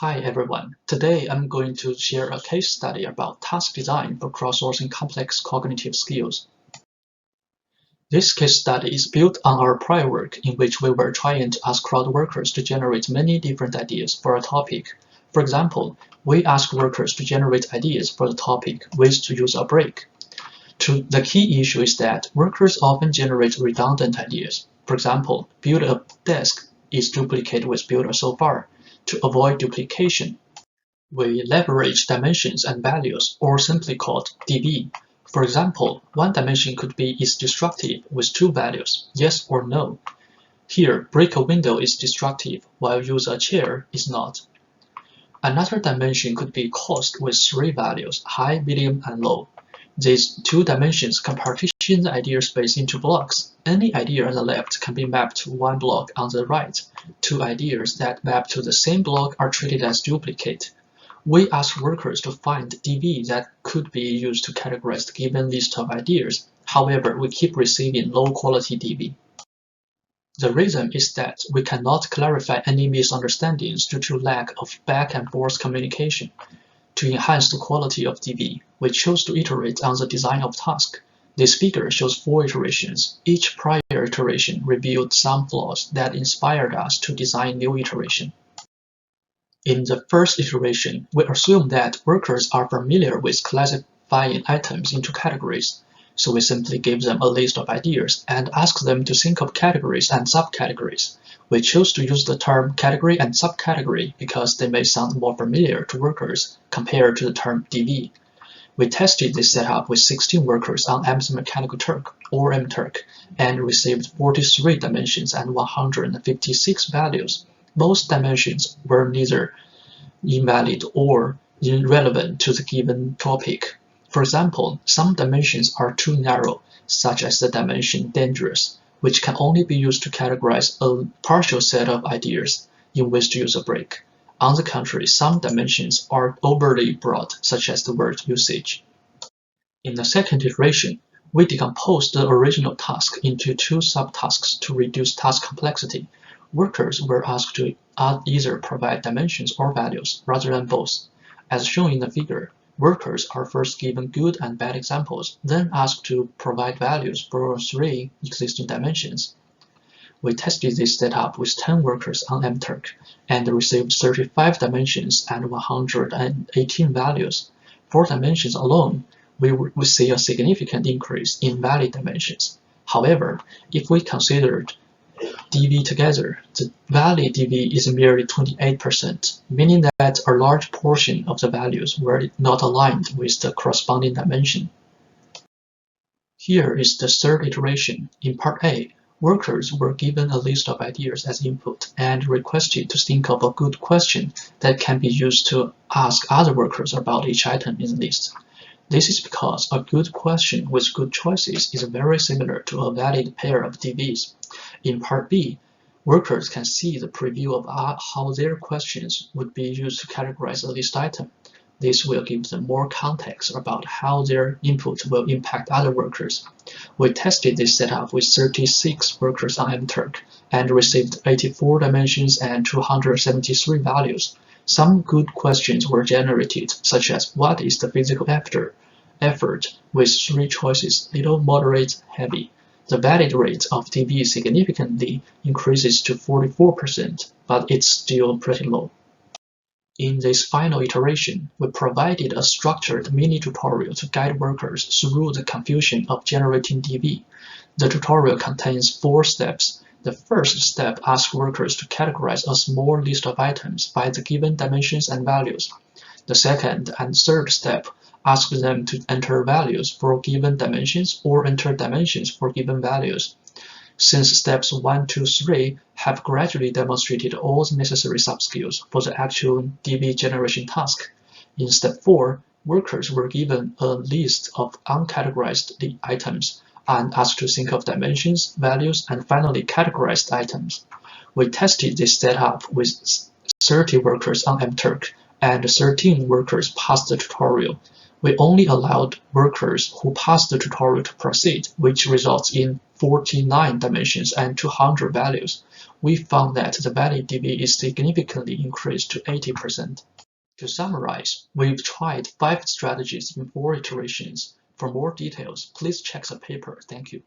Hi everyone, today I'm going to share a case study about task design for crowdsourcing complex cognitive skills. This case study is built on our prior work in which we were trying to ask crowd workers to generate many different ideas for a topic. For example, we asked workers to generate ideas for the topic with to use a break. The key issue is that workers often generate redundant ideas. For example, build a desk is duplicated with build a sofa. To avoid duplication, we leverage dimensions and values, or simply called DV. For example, one dimension could be is destructive with two values, yes or no. Here, break a window is destructive, while use a chair is not. Another dimension could be cost with three values, high, medium, and low. These two dimensions can partition the idea space into blocks. Any idea on the left can be mapped to one block on the right. Two ideas that map to the same block are treated as duplicate. We ask workers to find DV that could be used to categorize the given list of ideas. However, we keep receiving low-quality DV. The reason is that we cannot clarify any misunderstandings due to lack of back-and-forth communication. To enhance the quality of DV, we chose to iterate on the design of task. This figure shows 4 iterations. Each prior iteration revealed some flaws that inspired us to design new iteration. In the first iteration, we assume that workers are familiar with classifying items into categories, so we simply gave them a list of ideas and asked them to think of categories and subcategories. We chose to use the term category and subcategory because they may sound more familiar to workers compared to the term DV. We tested this setup with 16 workers on Amazon Mechanical Turk, or MTurk, and received 43 dimensions and 156 values. Most dimensions were neither invalid or irrelevant to the given topic. For example, some dimensions are too narrow, such as the dimension dangerous, which can only be used to categorize a partial set of ideas in which to use a break. On the contrary, some dimensions are overly broad, such as the word usage. In the second iteration, we decomposed the original task into 2 subtasks to reduce task complexity. Workers were asked to either provide dimensions or values, rather than both. As shown in the figure, workers are first given good and bad examples, then asked to provide values for 3 existing dimensions. We tested this setup with 10 workers on MTurk and received 35 dimensions and 118 values. For dimensions alone, we see a significant increase in valid dimensions. However, if we considered DV together, the valid DV is merely 28%, meaning that a large portion of the values were not aligned with the corresponding dimension. Here is the third iteration. In Part A, workers were given a list of ideas as input and requested to think of a good question that can be used to ask other workers about each item in the list. This is because a good question with good choices is very similar to a valid pair of DVs. In Part B, workers can see the preview of how their questions would be used to categorize a list item. This will give them more context about how their input will impact other workers. We tested this setup with 36 workers on MTurk and received 84 dimensions and 273 values. Some good questions were generated, such as what is the physical effort with 3 choices, little, moderate, heavy. The valid rate of DV significantly increases to 44%, but it's still pretty low. In this final iteration, we provided a structured mini-tutorial to guide workers through the confusion of generating DV. The tutorial contains 4 steps. The first step asks workers to categorize a small list of items by the given dimensions and values. The second and third step asks them to enter values for given dimensions or enter dimensions for given values. Since steps 1, 2, 3 have gradually demonstrated all the necessary subskills for the actual DV generation task, in step 4, workers were given a list of uncategorized items and asked to think of dimensions, values, and finally categorized items. We tested this setup with 30 workers on MTurk, and 13 workers passed the tutorial. We only allowed workers who passed the tutorial to proceed, which results in 49 dimensions and 200 values, we found that the valid dB is significantly increased to 80%. To summarize, we've tried 5 strategies in 4 iterations. For more details, please check the paper. Thank you.